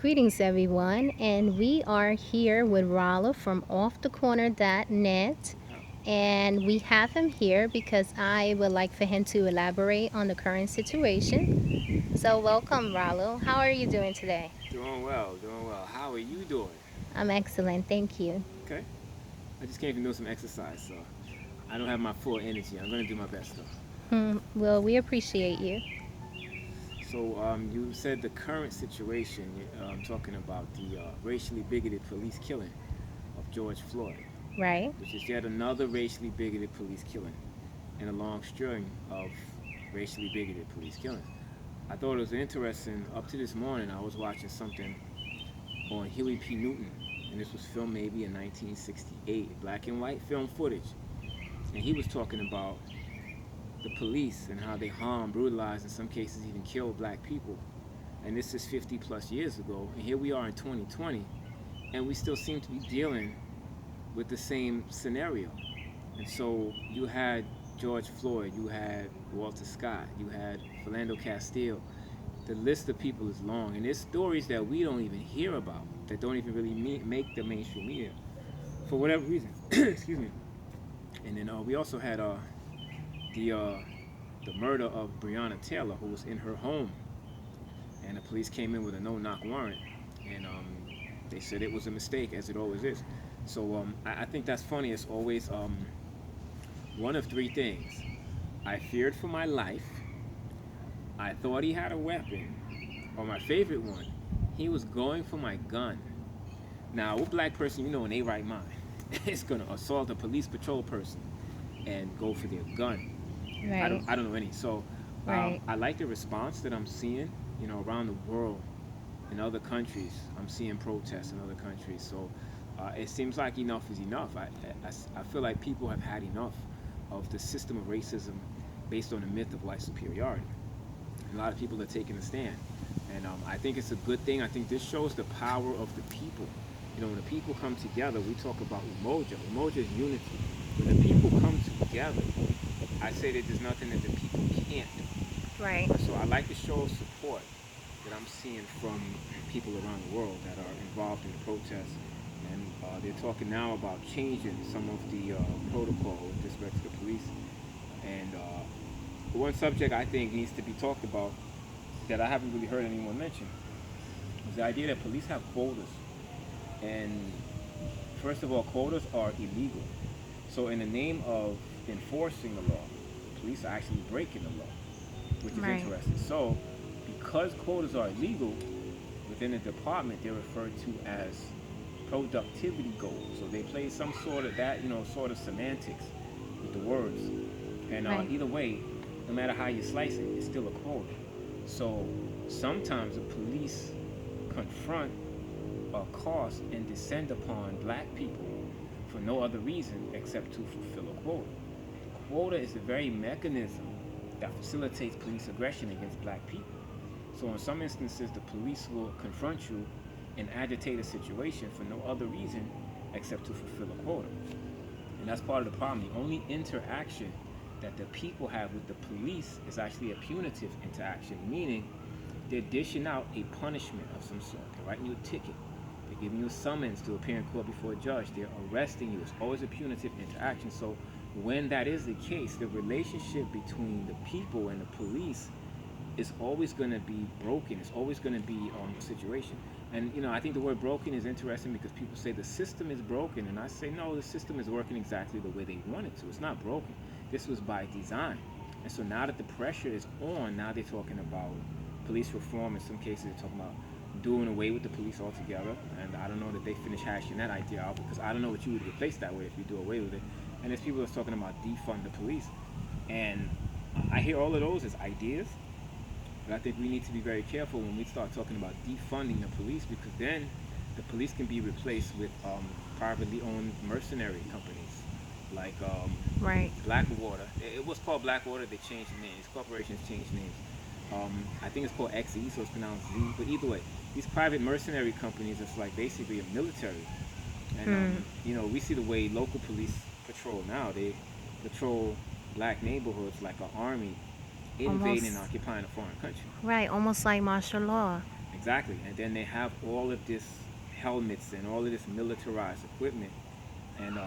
Greetings, everyone, and we are here with Ralo from offthecorner.net. And we have him here because I would like for him to elaborate on the current situation. So, welcome, Ralo. How are you doing today? Doing well, doing well. How are you doing? I'm excellent, thank you. Okay. I just came from doing some exercise, so I don't have my full energy. I'm gonna do my best though. Well, we appreciate you. So, you said the current situation, talking about the racially bigoted police killing of George Floyd, Right? which is yet another racially bigoted police killing in a long string of racially bigoted police killings. I thought it was interesting. Up to this morning, I was watching something on Huey P. Newton, and this was filmed maybe in 1968, black and white film footage. And he was talking about the police and how they harm, brutalize, in some cases even kill black people. And this is 50 plus years ago. And here we are in 2020, and we still seem to be dealing with the same scenario. And so you had George Floyd, you had Walter Scott, you had Philando Castile. The list of people is long, and there's stories that we don't even hear about, that don't even really make the mainstream media for whatever reason. Excuse me. And then we also had the uh, the murder of Breonna Taylor, who was in her home, and the police came in with a no-knock warrant, and they said it was a mistake, as it always is. So I think that's funny. It's always one of three things. I feared for my life. I thought he had a weapon. Or my favorite one, he was going for my gun. Now, what black person you know in their right mind is gonna assault a police patrol person and go for their gun? Right. I don't know any. So Right. I like the response that I'm seeing, around the world in other countries. I'm seeing protests in other countries. So it seems like enough is enough. I feel like people have had enough of the system of racism based on the myth of white superiority. A lot of people are taking a stand. And I think it's a good thing. I think this shows the power of the people. When the people come together, we talk about umoja. Umoja is unity. When the people come together, I say that there's nothing that the people can't do. Right. So I like the show of support that I'm seeing from people around the world that are involved in the protests. And they're talking now about changing some of the protocol with respect to the police. And one subject I think needs to be talked about that I haven't really heard anyone mention is the idea that police have quotas. And first of all, quotas are illegal. So in the name of enforcing the law, police are actually breaking the law, which is Right. interesting. So because quotas are illegal, within the department they're referred to as productivity goals. So they play some sort of that, sort of semantics with the words. And Right. either way, no matter how you slice it, it's still a quota. So sometimes the police confront or cost and descend upon black people for no other reason except to fulfill a quota. Quota is the very mechanism that facilitates police aggression against black people. So in some instances, the police will confront you and agitate a situation for no other reason except to fulfill a quota. And that's part of the problem. The only interaction that the people have with the police is actually a punitive interaction, meaning they're dishing out a punishment of some sort. They're writing you a ticket. They're giving you a summons to appear in court before a judge. They're arresting you. It's always a punitive interaction. So when that is the case, the relationship between the people and the police is always going to be broken. It's always going to be a situation. And I think the word broken is interesting because people say the system is broken, and I say no, the system is working exactly the way they want it to. It's not broken. This was by design. And so now that the pressure is on, now they're talking about police reform. In some cases, they're talking about doing away with the police altogether. And I don't know that they finish hashing that idea out because I don't know what you would replace that with if you do away with it. And there's people that's talking about defund the police. And I hear all of those as ideas, but I think we need to be very careful when we start talking about defunding the police because then the police can be replaced with privately owned mercenary companies like Right. Blackwater. It was called Blackwater. They changed names. Corporations changed names. I think it's called XE, so it's pronounced Z. But either way, these private mercenary companies, it's like basically a military. And we see the way local police patrol now. They patrol black neighborhoods like an army invading and Almost. occupying a foreign country. Right. Almost like martial law. exactly. And then they have all of this helmets and all of this militarized equipment, and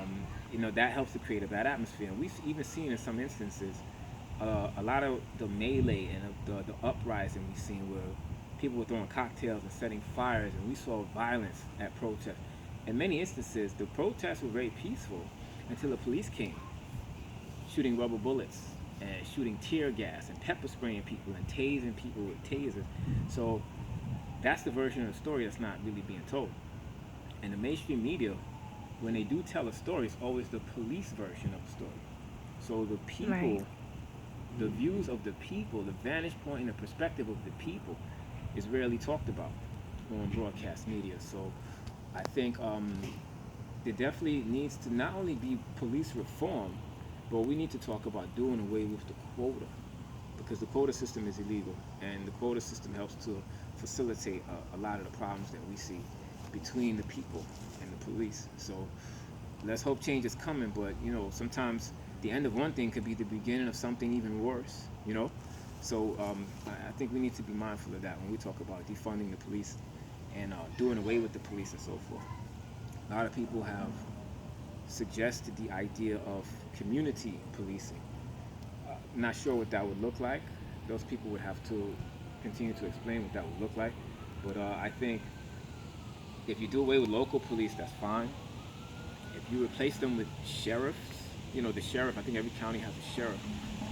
that helps to create a bad atmosphere. And we've even seen in some instances a lot of the melee and the uprising we've seen where people were throwing cocktails and setting fires, and we saw violence at protests. In many instances, the protests were very peaceful until the police came, shooting rubber bullets and shooting tear gas and pepper spraying people and tasing people with tasers. So that's the version of the story that's not really being told. And the mainstream media, when they do tell a story, it's always the police version of the story. So the Right. people, the views of the people, the vantage point and the perspective of the people is rarely talked about on broadcast media. So I think there definitely needs to not only be police reform, but we need to talk about doing away with the quota, because the quota system is illegal, and the quota system helps to facilitate a lot of the problems that we see between the people and the police. So let's hope change is coming, but sometimes the end of one thing could be the beginning of something even worse. So I think we need to be mindful of that when we talk about defunding the police and doing away with the police and so forth. A lot of people have suggested the idea of community policing. Not sure what that would look like. Those people would have to continue to explain what that would look like. But I think if you do away with local police, that's fine. If you replace them with sheriffs, the sheriff, I think every county has a sheriff.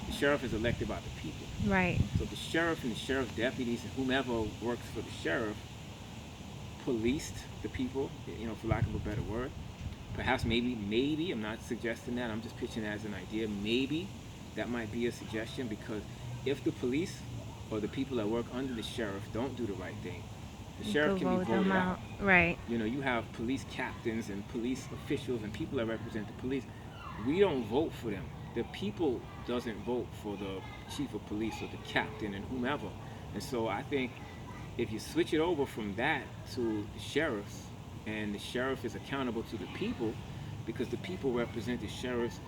The sheriff is elected by the people. Right. So the sheriff and the sheriff deputies and whomever works for the sheriff policed the people, for lack of a better word. Perhaps maybe, I'm not suggesting that, I'm just pitching it as an idea. Maybe that might be a suggestion, because if the police or the people that work under the sheriff don't do the right thing, the You sheriff could can be vote them voted out. out. Right. You have police captains and police officials and people that represent the police. We don't vote for them. The people doesn't vote for the chief of police or the captain and whomever. And so I think if you switch it over from that to the sheriffs, and the sheriff is accountable to the people, because the people represent the sheriff's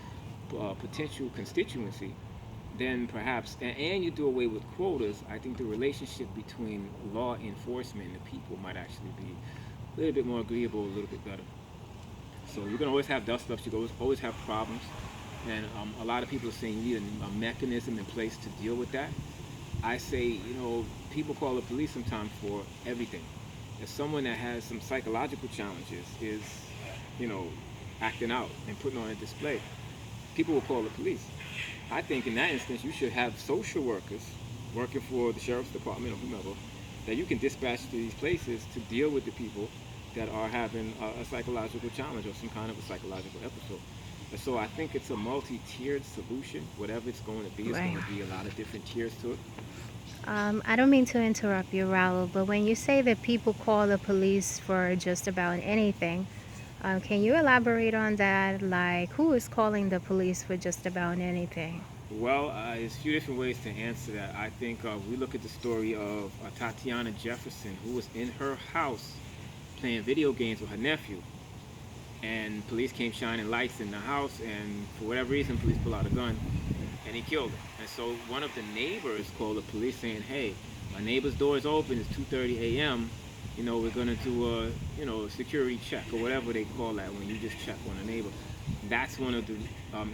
potential constituency, then perhaps, and you do away with quotas, I think the relationship between law enforcement and the people might actually be a little bit more agreeable, a little bit better. So you're gonna always have dust ups. You always have problems, and a lot of people are saying you need a mechanism in place to deal with that. I say, people call the police sometimes for everything. If someone that has some psychological challenges is, you know, acting out and putting on a display, people will call the police. I think in that instance, you should have social workers working for the sheriff's department or whomever that you can dispatch to these places to deal with the people that are having a psychological challenge or some kind of a psychological episode. And so I think it's a multi-tiered solution. Whatever it's going to be, it's going Right. to be a lot of different tiers to it. I don't mean to interrupt you, Ralo, but when you say that people call the police for just about anything, can you elaborate on that? Like, who is calling the police for just about anything? Well, there's a few different ways to answer that. I think we look at the story of Tatiana Jefferson, who was in her house playing video games with her nephew, and police came shining lights in the house, and for whatever reason, police pull out a gun, and he killed her. And so one of the neighbors called the police saying, "Hey, my neighbor's door is open. It's 2:30 a.m. We're gonna do a security check or whatever they call that when you just check on a neighbor." That's one of the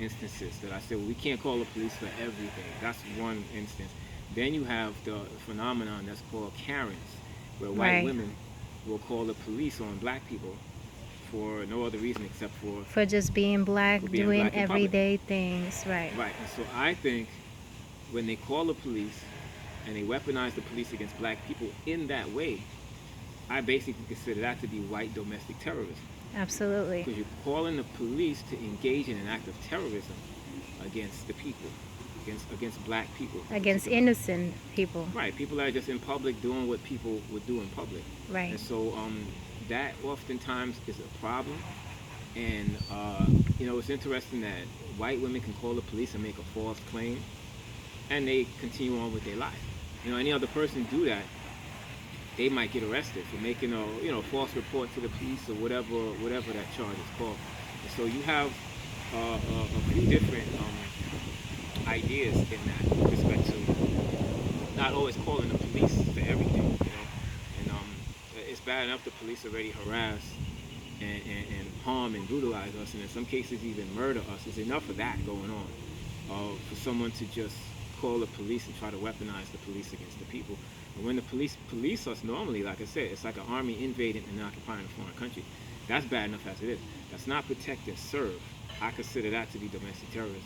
instances that I said, well, we can't call the police for everything. That's one instance. Then you have the phenomenon that's called Karens, where white Right. women will call the police on black people for no other reason except For just being black, for being doing black in public. everyday things. Right. Right. And so I think when they call the police and they weaponize the police against black people in that way, I basically consider that to be white domestic terrorism. Absolutely. Because you're calling the police to engage in an act of terrorism against the people, against black people. Against innocent people. Right, people that are just in public doing what people would do in public. Right. And so that oftentimes is a problem. And, it's interesting that white women can call the police and make a false claim, and they continue on with their life. Any other person do that, they might get arrested for making a false report to the police or whatever that charge is called. And so you have a few different ideas in that with respect to not always calling the police for everything, and bad enough the police already harass and harm and brutalize us, and in some cases even murder us. There's enough of that going on for someone to just call the police and try to weaponize the police against the people. And when the police us normally, like I said, it's like an army invading and occupying a foreign country. That's bad enough as it is. That's not protect and serve. I consider that to be domestic terrorism.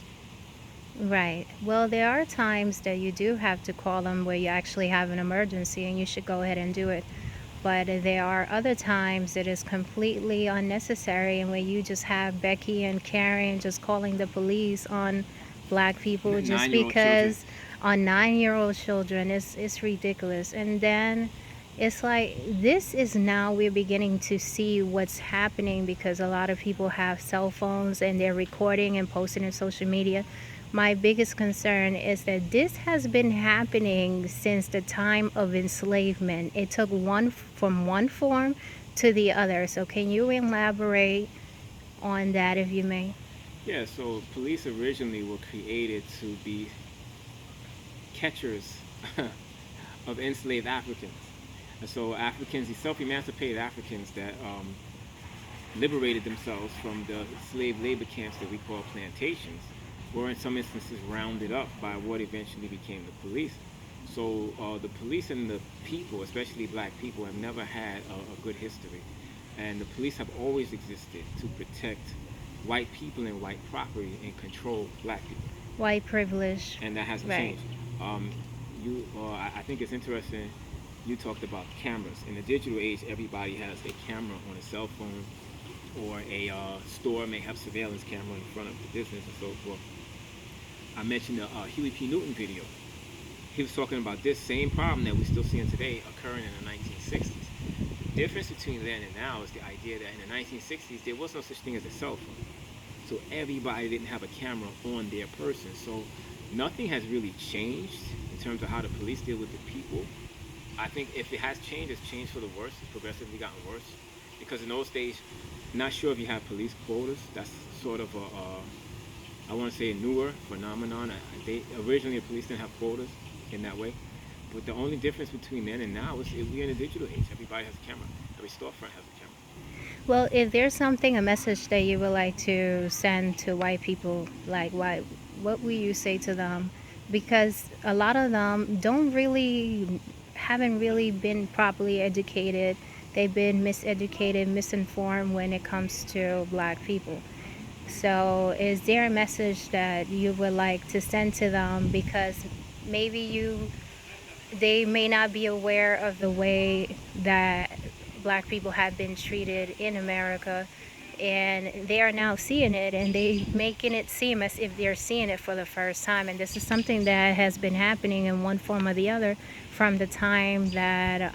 Right. Well, there are times that you do have to call them where you actually have an emergency and you should go ahead and do it. But there are other times that is completely unnecessary and where you just have Becky and Karen just calling the police on black people just 9-year-old children. because on 9-year-old children. It's ridiculous. And then it's like this is now we're beginning to see what's happening because a lot of people have cell phones and they're recording and posting on social media. My biggest concern is that this has been happening since the time of enslavement. It took one from one form to the other. So can you elaborate on that if you may? Yeah, so police originally were created to be catchers of enslaved Africans. And so Africans, these self-emancipated Africans that liberated themselves from the slave labor camps that we call plantations, were in some instances rounded up by what eventually became the police. So the police and the people, especially black people, have never had a good history. And the police have always existed to protect white people and white property and control black people. White privilege. And that hasn't Right. changed. Um, I think it's interesting. You talked about cameras. In the digital age, everybody has a camera on a cell phone, or a store may have surveillance camera in front of the business and so forth. I mentioned the Huey P. Newton video. He was talking about this same problem that we're still seeing today occurring in the 1960s. The difference between then and now is the idea that in the 1960s there was no such thing as a cell phone. So everybody didn't have a camera on their person. So nothing has really changed in terms of how the police deal with the people. I think if it has changed, it's changed for the worse. It's progressively gotten worse. Because in those days, I'm not sure if you have police quotas. That's sort of I want to say a newer phenomenon. Originally, the police didn't have quotas in that way. But the only difference between then and now is we're in a digital age. Everybody has a camera. Every storefront has a camera. Well, if there's something, a message that you would like to send to white people, like what will you say to them? Because a lot of them haven't really been properly educated. They've been miseducated, misinformed when it comes to black people. So is there a message that you would like to send to them? Because maybe they may not be aware of the way that black people have been treated in America, and they are now seeing it and they making it seem as if they're seeing it for the first time. And this is something that has been happening in one form or the other from the time that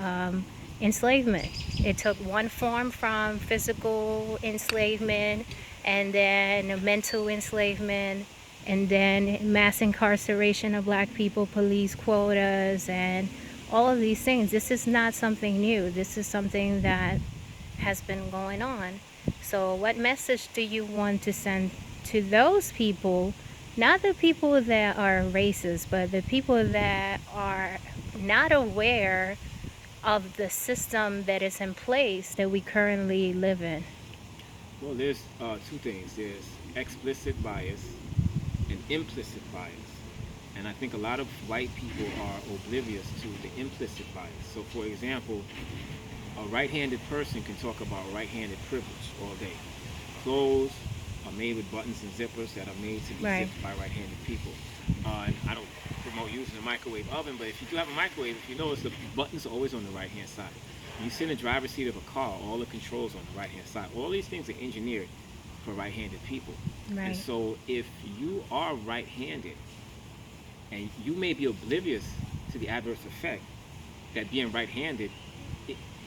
enslavement. It took one form from physical enslavement, and then mental enslavement, and then mass incarceration of black people, police quotas, and all of these things. This is not something new. This is something that has been going on. So what message do you want to send to those people, not the people that are racist, but the people that are not aware of the system that is in place that we currently live in? Well, there's two things. There's explicit bias and implicit bias. And I think a lot of white people are oblivious to the implicit bias. So, for example, a right-handed person can talk about right-handed privilege all day. Clothes are made with buttons and zippers that are made to be Right. zipped by right-handed people. And I don't promote using a microwave oven, but if you do have a microwave, if you notice, the buttons are always on the right-hand side. When you sit in the driver's seat of a car, all the controls on the right-hand side. All these things are engineered for right-handed people. And Right. so if you are right-handed, and you may be oblivious to the adverse effect that being right-handed,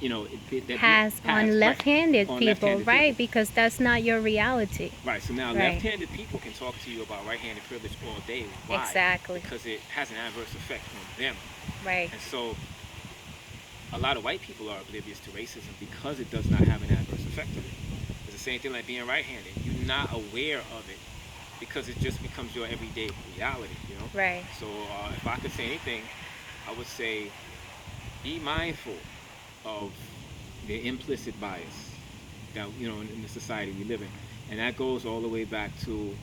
that Has on right, left-handed on people, left-handed right? people. Because that's not your reality. Right. So now Right. left-handed people can talk to you about right-handed privilege all day. Why? Exactly. Because it has an adverse effect on them. Right. And so a lot of white people are oblivious to racism because it does not have an adverse effect on them. It's the same thing like being right-handed. You're not aware of it because it just becomes your everyday reality. Right. So if I could say anything, I would say be mindful of their implicit bias that in the society we live in, and that goes all the way back to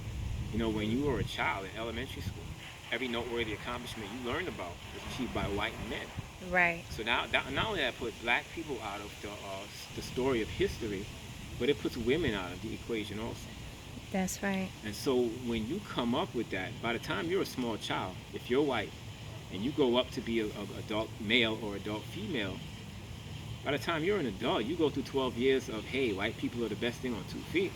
when you were a child in elementary school. Every noteworthy accomplishment you learned about was achieved by white men. Right. So now, not only that put black people out of the story of history, but it puts women out of the equation also. That's right. And so when you come up with that, by the time you're a small child, if you're white and you go up to be a adult male or adult female, by the time you're an adult, you go through 12 years of, hey, white people are the best thing on 2 feet.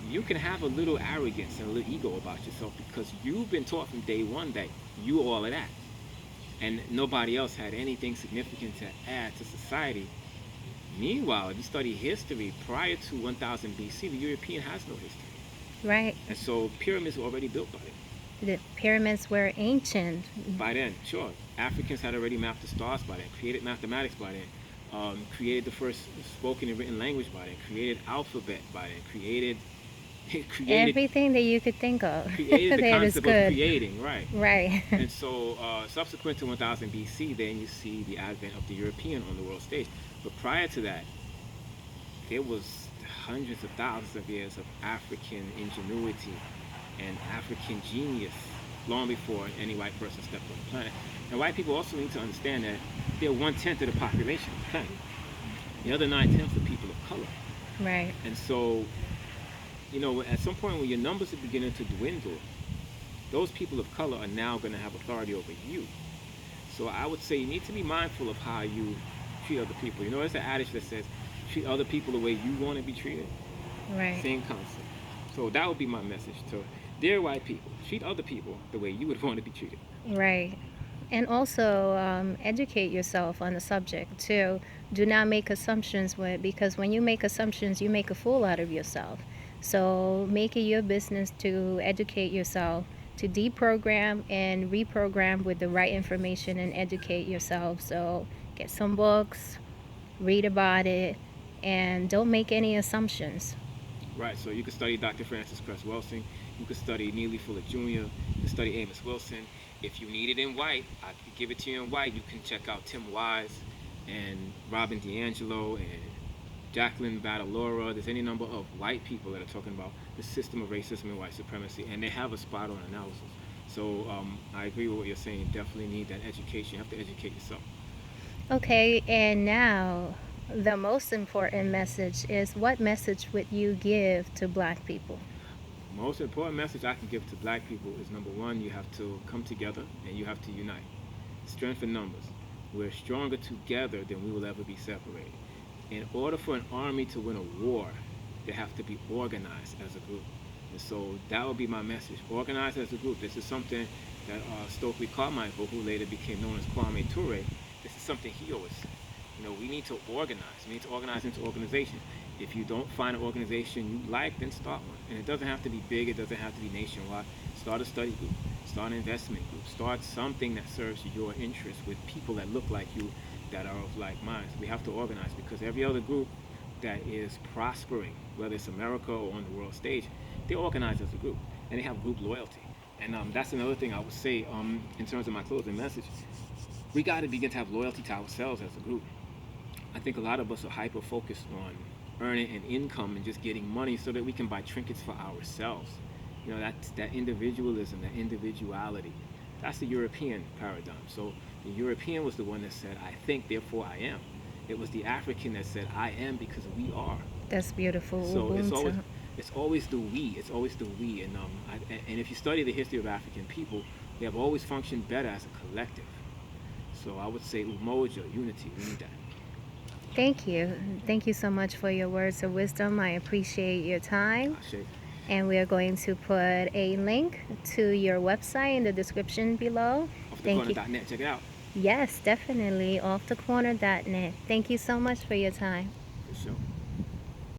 You can have a little arrogance and a little ego about yourself because you've been taught from day one that you all of that. And nobody else had anything significant to add to society. Meanwhile, if you study history, prior to 1000 BC, the European has no history. Right. And so pyramids were already built by them. The pyramids were ancient. By then, sure. Africans had already mapped the stars by then, created mathematics by then, created the first spoken and written language by then, created alphabet by then, created Everything that you could think of. created the That is concept of good. creating, right? Right. And so, subsequent to 1000 BC, then you see the advent of the European on the world stage. But prior to that, there was hundreds of thousands of years of African ingenuity and African genius long before any white person stepped on the planet. And white people also need to understand that they're 1/10 of the population of the planet. The other 9/10 are people of color. Right. And so, at some point when your numbers are beginning to dwindle, those people of color are now going to have authority over you. So I would say you need to be mindful of how you treat other people. There's an adage that says, treat other people the way you want to be treated. Right. Same concept. So that would be my message to dear white people. Treat other people the way you would want to be treated. Right. And also educate yourself on the subject too. Do not make assumptions because when you make assumptions, you make a fool out of yourself. So make it your business to educate yourself, to deprogram and reprogram with the right information and educate yourself. So get some books, read about it, and don't make any assumptions. Right, so you can study Dr. Francis Cress Welsing, you can study Neely Fuller Jr., you can study Amos Wilson. If you need it in white, I could give it to you in white. You can check out Tim Wise and Robin DiAngelo and Jacqueline Badalora. There's any number of white people that are talking about the system of racism and white supremacy, and they have a spot on analysis. So I agree with what you're saying. You definitely need that education. You have to educate yourself. Okay, and now the most important message is, what message would you give to black people? Most important message I can give to black people is, number one, you have to come together and you have to unite. Strength in numbers. We're stronger together than we will ever be separated. In order for an army to win a war, they have to be organized as a group. And so that would be my message. Organize as a group. This is something that Stokely Carmichael, who later became known as Kwame Ture, this is something he always said. We need to organize. We need to organize into organizations. If you don't find an organization you like, then start one. And it doesn't have to be big. It doesn't have to be nationwide. Start a study group. Start an investment group. Start something that serves your interests with people that look like you, that are of like minds. We have to organize, because every other group that is prospering, whether it's America or on the world stage, they organize as a group and they have group loyalty. And that's another thing I would say in terms of my closing message. We got to begin to have loyalty to ourselves as a group. I think a lot of us are hyper focused on earning an income and just getting money so that we can buy trinkets for ourselves. That's that individualism, that individuality. That's the European paradigm. So the European was the one that said, I think, therefore I am. It was the African that said, I am because we are. That's beautiful. So it's always the we. It's always the we. And if you study the history of African people, they have always functioned better as a collective. So I would say umoja, unity. We need that. Thank you. Thank you so much for your words of wisdom. I appreciate your time. And we are going to put a link to your website in the description below. Thank you. Offthecorner.net. Check it out. Yes, definitely. Offthecorner.net. Thank you so much for your time. For sure.